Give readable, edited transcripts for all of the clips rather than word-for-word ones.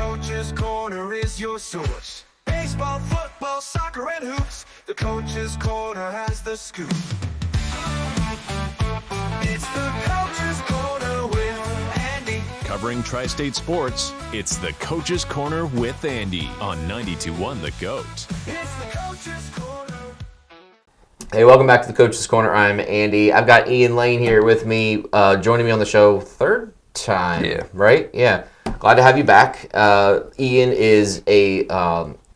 Coach's Corner is your source. Baseball, football, soccer, and hoops. The Coach's Corner has the scoop. It's the Coach's Corner with Andy. Covering Tri-State sports, it's the Coach's Corner with Andy on 92.1 The GOAT. It's the Coach's Corner. Hey, welcome back to the Coach's Corner. I'm Andy. I've got Ian Lane here with me, joining me on the show third time. Yeah. Right? Yeah. Glad to have you back. Ian is a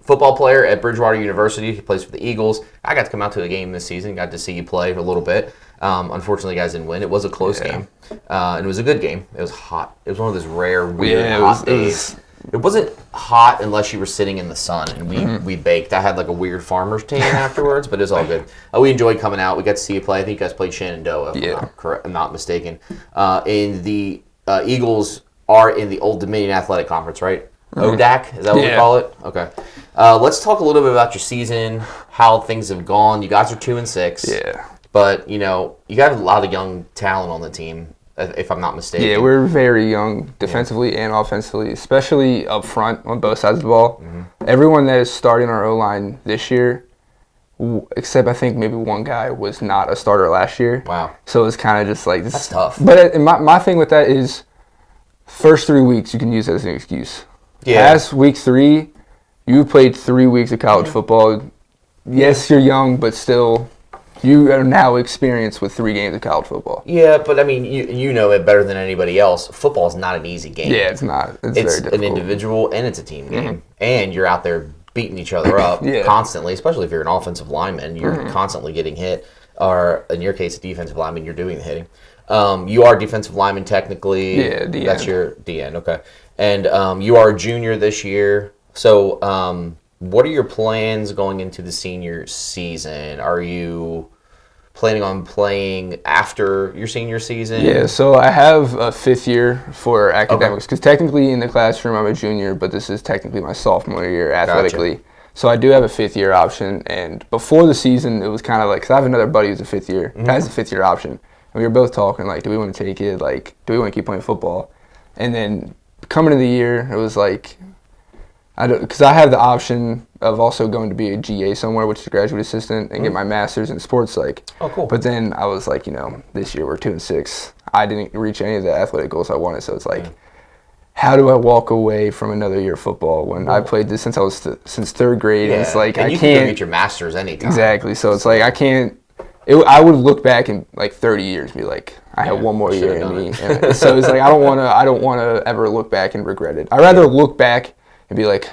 football player at Bridgewater University. He plays for the Eagles. I got to come out to a game this season. Got to see you play a little bit. Unfortunately, you guys didn't win. It was a close game. And it was a good game. It was hot. It was one of those rare, weird hot days. It wasn't hot unless you were sitting in the sun, and we baked. I had like a weird farmer's tan afterwards, but it was all good. We enjoyed coming out. We got to see you play. I think you guys played Shenandoah, if I'm not mistaken. And the Eagles are in the Old Dominion Athletic Conference, right? ODAC, is that what we call it? Okay. Let's talk a little bit about your season, how things have gone. You guys are 2-6. Yeah. But, you know, you got a lot of young talent on the team, if I'm not mistaken. Yeah, we're very young defensively and offensively, especially up front on both sides of the ball. Everyone that is starting our O-line this year, except I think maybe one guy, was not a starter last year. Wow. So it's kind of just like this. That's tough. But my thing with that is first 3 weeks you can use as an excuse. Yeah. Past week 3, you played 3 weeks of college football. Yes, you're young, but still you are now experienced with 3 games of college football. Yeah, but I mean, you know it better than anybody else. Football is not an easy game. Yeah, it's not. It's very difficult. An individual and it's a team game. And you're out there beating each other up constantly, especially if you're an offensive lineman. You're constantly getting hit. Or in your case, a defensive lineman, you're doing the hitting. You are a defensive lineman technically. Yeah, DN. That's your DN, okay. And you are a junior this year. So what are your plans going into the senior season? Are you planning on playing after your senior season? Yeah, so I have a 5th year for academics because technically in the classroom I'm a junior, but this is technically my sophomore year athletically. Gotcha. So I do have a 5th year option, and before the season it was kind of like, because I have another buddy who's a 5th year, has a 5th year option, and we were both talking like, do we want to take it? Like, do we want to keep playing football? And then coming to the year, it was like, because I have the option of also going to be a GA somewhere, which is a graduate assistant, and get my master's in sports psych. Oh, cool. But then I was like, you know, this year we're 2-6. I didn't reach any of the athletic goals I wanted, so it's like, how do I walk away from another year of football when I played this since I was since 3rd grade? Yeah. And it's like, and I you can't can go get your master's anytime. Exactly. So it's like I can't. I would look back in like 30 years and be like, I have one more year in me. And so it's like I don't want to ever look back and regret it. I'd rather look back and be like,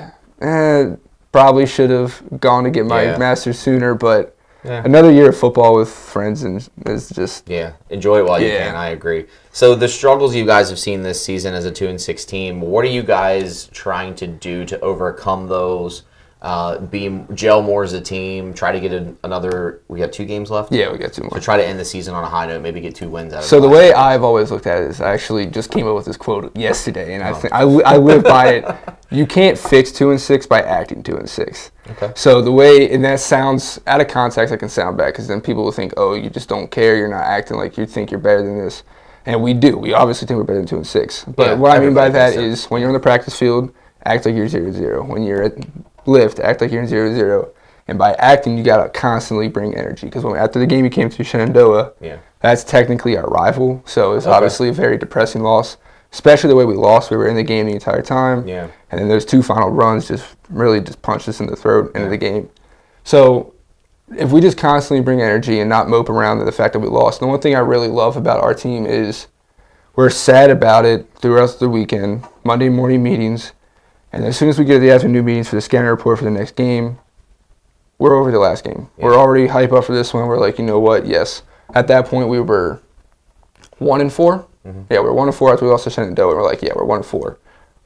probably should have gone to get my master's sooner, but another year of football with friends and is just enjoy it while you can. I agree. So the struggles you guys have seen this season as a 2-6 team, what are you guys trying to do to overcome those? Gel more as a team, try to get another. We have 2 games left. Yeah, we got 2 more. So try to end the season on a high note, maybe get 2 wins out of it. So the way I've always looked at it is, I actually just came up with this quote yesterday, and I think I live by it. You can't fix 2-6 by acting 2-6. Okay. So the way, and that sounds out of context, it can sound bad because then people will think, oh, you just don't care, you're not acting like you think you're better than this, and we do. We obviously think we're better than 2-6. But what I mean by that is, when you're on the practice field, act like you're 0-0. When you're at lift, act like you're in 0-0. And by acting, you gotta constantly bring energy. Because after the game you came to Shenandoah, that's technically our rival. So it's obviously a very depressing loss, especially the way we lost. We were in the game the entire time. Yeah. And then those 2 final runs just punched us in the throat into the game. So if we just constantly bring energy and not mope around the fact that we lost. The one thing I really love about our team is we're sad about it throughout the weekend, Monday morning meetings. And as soon as we get to the afternoon meetings for the scanner report for the next game, we're over the last game. Yeah. We're already hype up for this one. We're like, you know what? Yes. At that point, we were 1-4. Yeah, we were 1-4 after we lost to Shenandoah. And we're like, yeah, we're 1-4,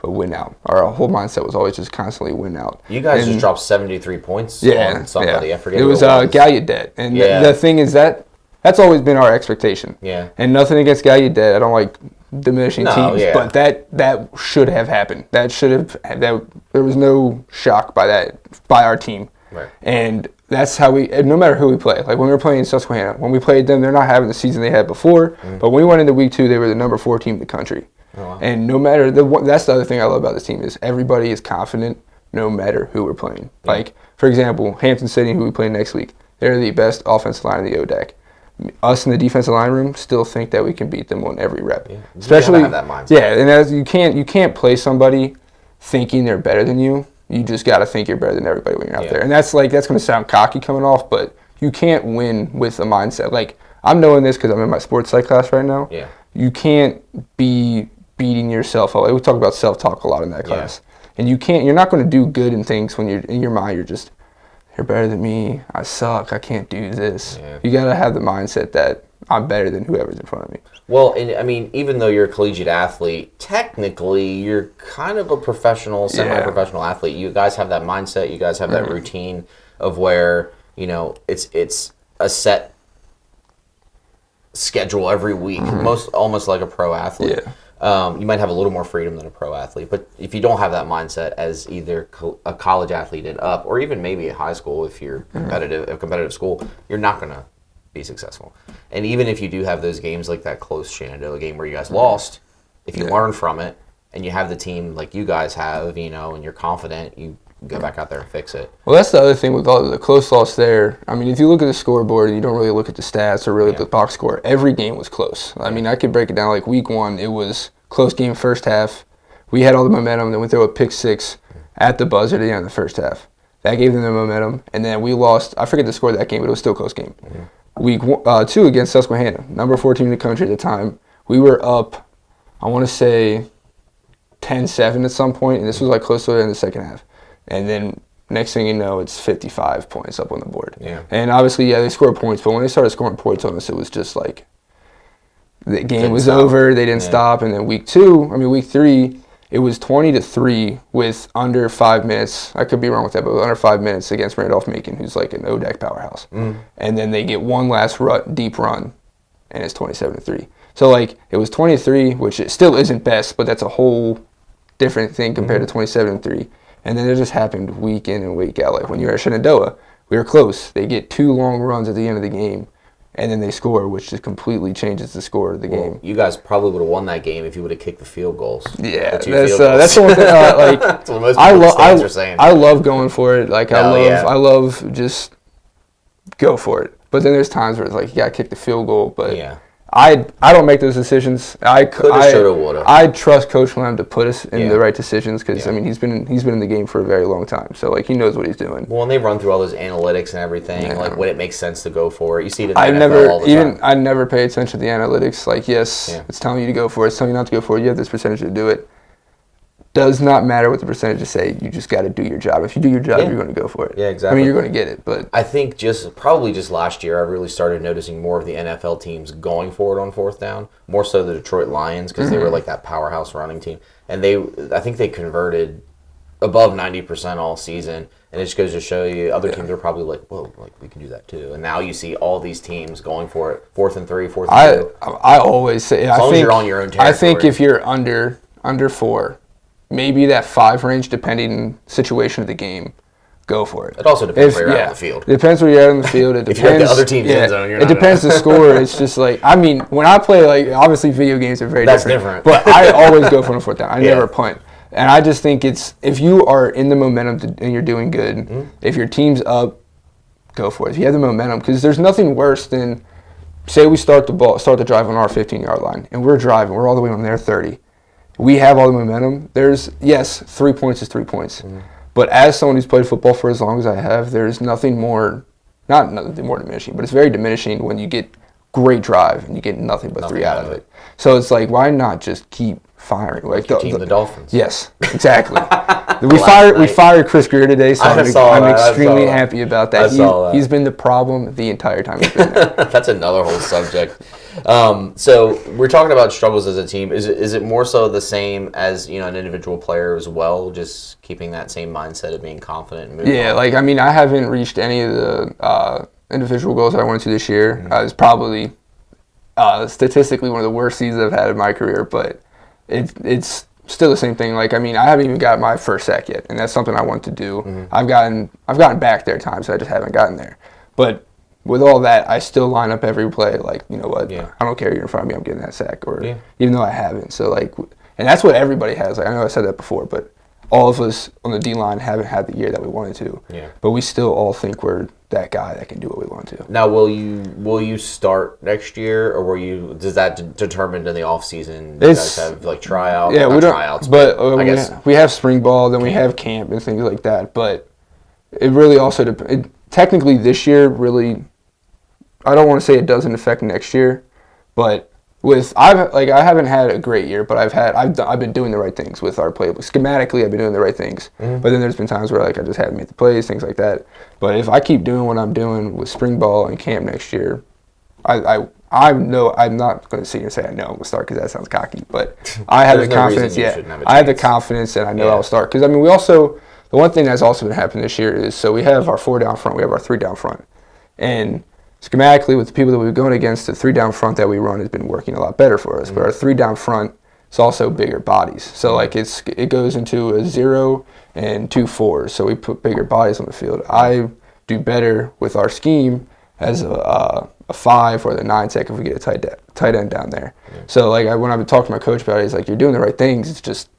but win out. Our whole mindset was always just constantly win out. You guys just dropped 73 points on somebody. I forget. It was Gallaudet. And the thing is that's always been our expectation. Yeah. And nothing against Gallaudet. I don't like diminishing teams, but that should have happened. There was no shock by our team. Right. And that's how no matter who we play. Like when we were playing Susquehanna, when we played them, they're not having the season they had before. But when we went into week 2, they were the number 4 team in the country. wow. And no matter that's the other thing I love about this team is everybody is confident no matter who we're playing. Yeah. Like, for example, Hampton City, who we play next week, they're the best offensive line in the ODAC. Us in the defensive line room still think that we can beat them on every rep. Yeah. Especially, have that mindset. Yeah, and as you can't play somebody thinking they're better than you. You just got to think you're better than everybody when you're out there. And that's going to sound cocky coming off, but you can't win with a mindset. Like, I'm knowing this because I'm in my sports psych class right now. Yeah. You can't be beating yourself up. We talk about self-talk a lot in that class. And you're not going to do good in things when you're in your mind. You're better than me. I suck. I can't do this. Yeah. You got to have the mindset that I'm better than whoever's in front of me. Well, and I mean, even though you're a collegiate athlete, technically you're kind of a professional, semi-professional athlete. You guys have that mindset. You guys have that routine of where, it's a set schedule every week, almost like a pro athlete. Yeah. You might have a little more freedom than a pro athlete, but if you don't have that mindset as either a college athlete and up, or even maybe at high school, if you're a competitive school, you're not going to be successful. And even if you do have those games like that close Shenandoah game where you guys lost, if you learn from it and you have the team like you guys have, and you're confident, you go back out there and fix it. Well, that's the other thing with all the close loss there. I mean, if you look at the scoreboard and you don't really look at the stats or really at the box score, every game was close. I mean, I could break it down like week 1, it was close game first half. We had all the momentum, then we throw a pick 6 at the buzzer at the end of the first half. That gave them the momentum, and then we lost. I forget the score of that game, but it was still a close game. Week 2 against Susquehanna, number 4 team in the country at the time. We were up, I want to say, 10-7 at some point, and this was like close to the end of the second half. And then next thing you know, it's 55 points up on the board. Yeah. And obviously, they scored points, but when they started scoring points on us, it was just like the game was over. They didn't stop. And then week 3, it was 20-3 with under 5 minutes. I could be wrong with that, but under 5 minutes against Randolph-Macon, who's like an ODAC powerhouse. And then they get one last deep run, and it's 27-3. So like it was 23, which it still isn't best, but that's a whole different thing compared to 27-3. And then it just happened week in and week out. Like when you're at Shenandoah, we were close. They get 2 long runs at the end of the game, and then they score, which just completely changes the score of the game. You guys probably would have won that game if you would have kicked the field goals. Yeah, that's the one thing. Like that's what most people are saying. I love going for it. Like I love just go for it. But then there's times where it's like you gotta kick the field goal. But I don't make those decisions. Coulda, shoulda, woulda. I trust Coach Lamb to put us in the right decisions because I mean he's been in the game for a very long time, so like he knows what he's doing. Well, and they run through all those analytics and everything, like when it makes sense to go for it. You see it in the NFL all the time. I never pay attention to the analytics. Like it's telling you to go for it. It's telling you not to go for it. You have this percentage to do it. Does not matter what the percentages say. You just got to do your job. If you do your job, you're going to go for it. Yeah, exactly. I mean, you're going to get it. But I think probably just last year, I really started noticing more of the NFL teams going for it on 4th down. More so the Detroit Lions because they were like that powerhouse running team, and I think they converted above 90% all season. And it just goes to show you, other teams are probably like, whoa, like we can do that too. And now you see all these teams going for it, 4th and 3, 4th and 2. I always say, as long as you're on your own territory. I think if you're under 4. Maybe that 5 range, depending situation of the game, go for it. It also depends where you're at on the field. It depends where you're at on the field. It depends. If you're at the other team's end zone, you're not. It depends the score. It's just like, I mean, when I play, like, obviously video games are very different. But I always go for a 4th down. I never punt. And I just think if you are in the momentum and you're doing good, if your team's up, go for it. If you have the momentum, because there's nothing worse than, say we start the drive on our 15-yard line, and we're driving. We're all the way on their 30. We have all the momentum. 3 points is 3 points. But as someone who's played football for as long as I have, there's nothing more, not nothing more diminishing, but it's very diminishing when you get great drive and you get nothing but 3 out of it. So it's like, why not just keep firing? Like the Dolphins. Yes, exactly. we fired Chris Greer today, so I'm extremely happy about that. He's been the problem the entire time he's been there. That's another whole subject. So we're talking about struggles as a team. Is it more so the same as an individual player as well? Just keeping that same mindset of being confident and moving on? Like I mean, I haven't reached any of the individual goals that I wanted to this year. It's probably statistically one of the worst seasons I've had in my career, but it's still the same thing. Like I mean, I haven't even got my first sack yet, and that's something I want to do. I've gotten back there times, I just haven't gotten there. But with all that, I still line up every play. Like, you know what? I don't care. You're in front of me. I'm getting that sack. Or even though I haven't. So like, And that's what everybody has. Like, I know I said that before, but all of us on the D-line haven't had the year that we wanted to. Yeah. But we still all think we're that guy that can do what we want to. Now, will you start next year, or does that determined in the off season? You guys have like tryouts? Yeah, we don't. Tryouts, but I guess we have spring ball, then we have camp and things like that. But it really also technically this year really. I don't want to say it doesn't affect next year, but I haven't had a great year, but I've been doing the right things with our playbook. Schematically, I've been doing the right things. Mm-hmm. But then there's been times where I just haven't made the plays, things like that. But if I keep doing what I'm doing with spring ball and camp next year, I know I'm not going to sit here and say I know I'm going to start because that sounds cocky. But I have the confidence. I have the confidence, and I know I'll start because we also the one thing that's also been happening this year is we have our 4 down front, we have our 3 down front, and schematically, with the people that we've gone against, the 3 down front that we run has been working a lot better for us. Mm-hmm. But our 3 down front is also bigger bodies. So it goes into a 0 and 2 4s. So we put bigger bodies on the field. I do better with our scheme as a 5 or the 9 tech if we get a tight end down there. Yeah. So when I've been talking to my coach about it, he's like, "You're doing the right things. It's just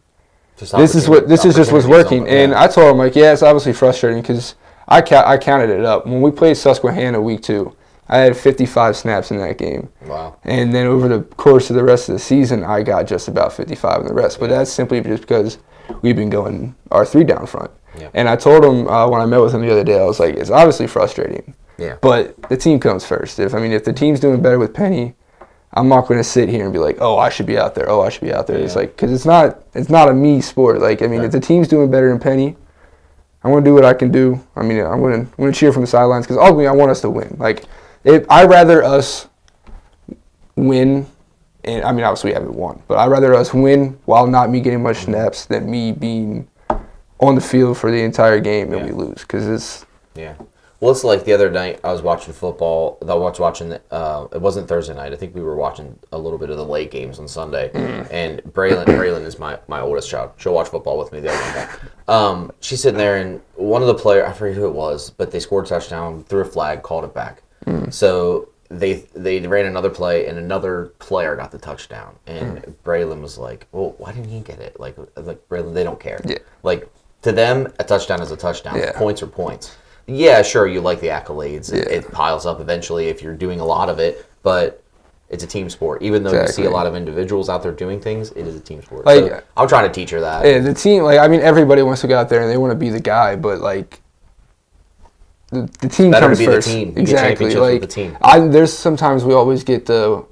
this is just what's working." And I told him it's obviously frustrating because I counted it up when we played Susquehanna week 2. I had 55 snaps in that game. Wow. And then over the course of the rest of the season, I got just about 55 in the rest. But that's simply just because we've been going our 3 down front. Yeah. And I told him when I met with him the other day, I was like, it's obviously frustrating. Yeah. But the team comes first. If the team's doing better with Penny, I'm not going to sit here and be like, oh, I should be out there. Oh, I should be out there. Yeah. It's because it's not a me sport. If the team's doing better than Penny, I want to do what I can do. I'm going to cheer from the sidelines because ultimately I want us to win. I'd rather us win, and obviously we haven't won, but I'd rather us win while not me getting much snaps than me being on the field for the entire game and we lose, because it's... Yeah. Well, it's like the other night I was watching football. I was watching, it wasn't Thursday night. I think we were watching a little bit of the late games on Sunday. Mm. And Braylon is my oldest child. She'll watch football with me the other night. She's sitting there, and one of the players, I forget who it was, but they scored a touchdown, threw a flag, called it back. Mm. So they ran another play, and another player got the touchdown. And Braylon was like, well, why didn't he get it? Like Braylon, they don't care. Yeah. To them, a touchdown is a touchdown. Yeah. Points are points. Yeah, sure, you like the accolades. Yeah. It piles up eventually if you're doing a lot of it, but it's a team sport. Even though you see a lot of individuals out there doing things, it is a team sport. So I'm trying to teach her that. Yeah, the team, everybody wants to go out there and they want to be the guy, but, the team comes first. The team. Exactly. With the team. There's sometimes we always get the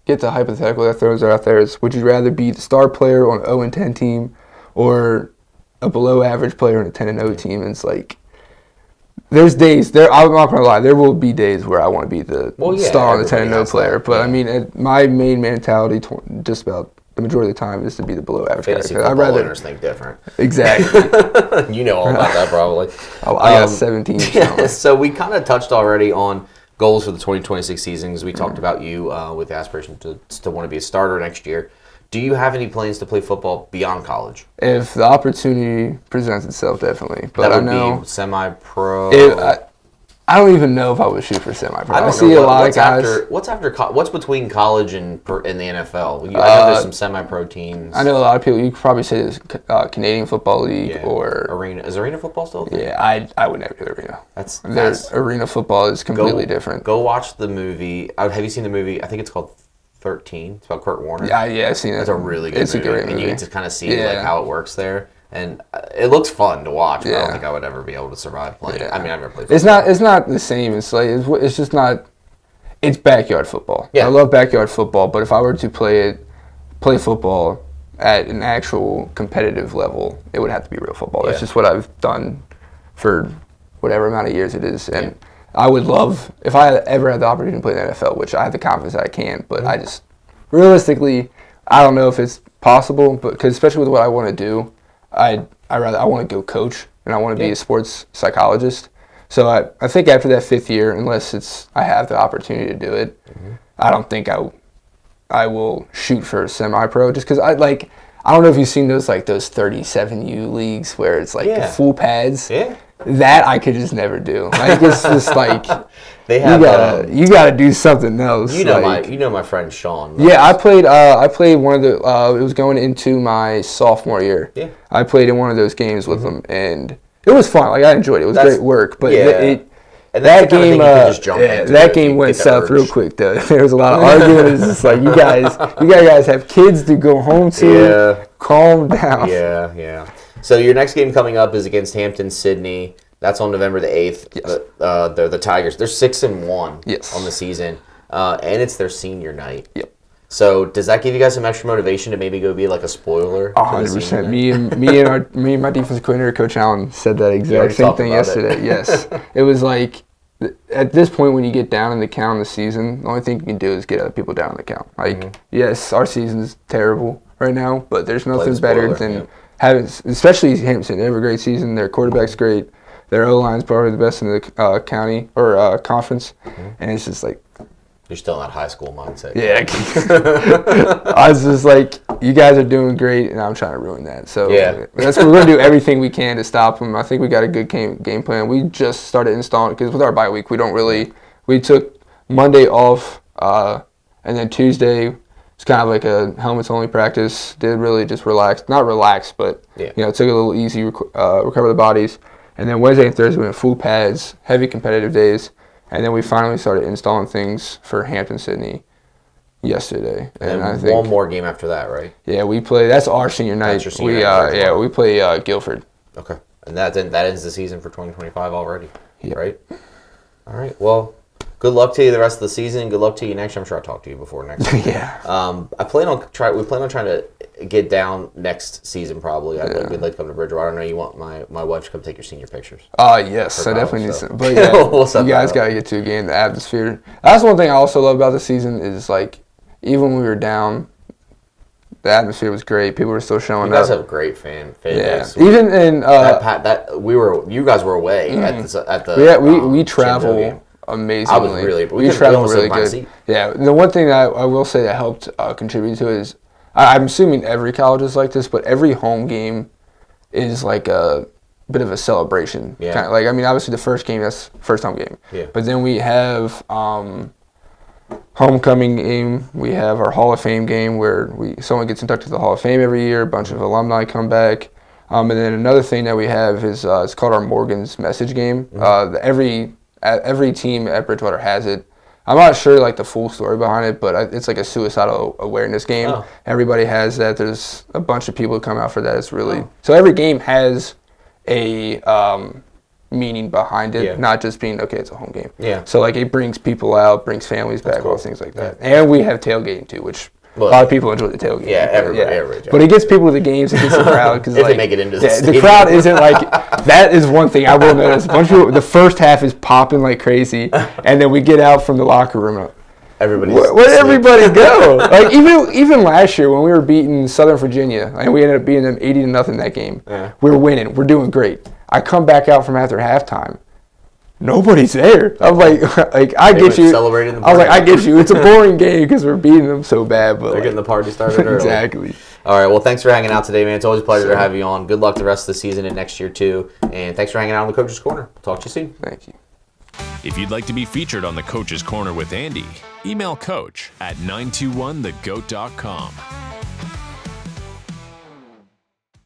hypothetical that throws out there is, would you rather be the star player on an 0-10 team or a below average player on a 10-0 team? And it's there's days there. I'm not gonna lie. There will be days where I want to be the star on the 10-0 player. But my main mentality, just about the majority of the time, is to be the below average guy. Fantasy football owners think different. Exactly. You know all about that probably. I got 17. So we kind of touched already on goals for the 2026 season because we talked about you with the aspiration to want to be a starter next year. Do you have any plans to play football beyond college? If the opportunity presents itself, definitely. But that would be semi-pro. I don't even know if I would shoot for semi-pro. I see a lot of guys. What's between college and the NFL? I know there's some semi-pro teams. I know a lot of people. You could probably say there's Canadian Football League or Arena. Is Arena football still a thing? Yeah, I would never do Arena. Arena football is completely different. Go watch the movie. Have you seen the movie? I think it's called 13. It's about Kurt Warner. Yeah, I've seen it. It's a really good movie. It's a great movie. And you get to kind of see how it works there. And it looks fun to watch, but I don't think I would ever be able to survive playing. Yeah. I've never played football. It's not the same. It's just not. It's backyard football. Yeah. I love backyard football, but if I were to play football at an actual competitive level, it would have to be real football. That's just what I've done for whatever amount of years it is. And I would love, if I ever had the opportunity to play in the NFL, which I have the confidence that I can, but I just, realistically, I don't know if it's possible, but because especially with what I want to do, I want to go coach, and I want to be a sports psychologist. So I think after that 5th year, unless I have the opportunity to do it, I don't think I will shoot for semi-pro, just because I don't know if you've seen those 37U leagues where it's full pads. Yeah. that I could just never do. Like it's just like They have you gotta do something else. you know like, my friend Sean. Yeah, I played one of the it was going into my sophomore year. Yeah. I played in one of those games with them, and it was fun. Like I enjoyed it. It was great work, but And that's that the kind of thing game, you can just jump into that if game you went get the south real urge. quick though. There was a lot of arguing. It's just like you guys have kids to go home to. Yeah. Calm down. Yeah. So your next game coming up is against Hampton-Sydney. That's on November the 8th. Yes. They're the Tigers. They're 6-1 Yes. on the season, and it's their senior night. Yep. So does that give you guys some extra motivation to maybe go be like a spoiler? 100%. Me and my defensive coordinator, Coach Allen, said that exact same thing yesterday. Yes. It was like, at this point when you get down in the count of the season, the only thing you can do is get other people down in the count. Like, yes, our season's terrible right now, but there's nothing better than having, especially Hampton. They have a great season. Their quarterback's great. Their O-line's probably the best in the county or conference. And it's just like, You're still in that high school mindset. yeah. I was just like, you guys are doing great, and I'm trying to ruin that. So we're going to do everything we can to stop them. I think we got a good game plan. We just started installing, because with our bye week, we took Monday off, and then Tuesday it's kind of like a helmets-only practice. Did really just relax. Not relax, but took a little easy, recover the bodies. And then Wednesday and Thursday we went full pads, heavy competitive days. And then we finally started installing things for Hampton-Sydney yesterday. And I think one more game after that, right? Yeah, we play. That's our senior night. That's your senior night. We play Guilford. Okay. And that ends the season for 2025 already, Yep. right? All right. Well, good luck to you the rest of the season. Good luck to you next year. I'm sure I'll talk to you before next year. Yeah. We plan on trying to get down next season probably. We'd like to come to Bridgewater. I know you want my wife to come take your senior pictures. Yes, I definitely need some. But yeah, you guys got to get to a game. The atmosphere. That's one thing I also love about the season is like, even when we were down, the atmosphere was great. People were still showing up. You guys have a great fan base. Even in you guys were away at the we travel amazingly. I was really, we travel really good. Yeah, the one thing that I will say that helped contribute to it is I'm assuming every college is like this, but every home game is like a bit of a celebration. Yeah. Kind of like, I mean, obviously the first game, that's first home game. Yeah. But then we have homecoming game. We have our Hall of Fame game where someone gets inducted to the Hall of Fame every year. A bunch of alumni come back. And then another thing that we have is it's called our Morgan's Message game. Every team at Bridgewater has it. I'm not sure like the full story behind it, but it's like a suicidal awareness game. Oh. Everybody has that. There's a bunch of people who come out for that. It's really so every game has a meaning behind it, not just being it's a home game. Yeah. So like it brings people out, brings families back, cool. all things like that. And we have tailgating too, which a lot of people enjoy the tailgate. Yeah, everybody. But it gets people to the games, it gets the crowd because If they make it into the stadium. the crowd isn't like that is one thing I will notice. A bunch of people, the first half is popping like crazy, and then we get out from the locker room. Where'd everybody go? Like even last year when we were beating Southern Virginia and we ended up beating them 80-0 that game. Yeah. We were winning. We're doing great. I come back out from after halftime. Nobody's there. I'm like I get you. Celebrating the I was like, I get you. It's a boring game because we're beating them so bad, but they're getting the party started early. Exactly. All right. Well, thanks for hanging out today, man. It's always a pleasure to have you on. Good luck the rest of the season and next year too. And thanks for hanging out on the Coach's Corner. Talk to you soon. Thank you. If you'd like to be featured on the Coach's Corner with Andy, email coach at 921thegoat.com.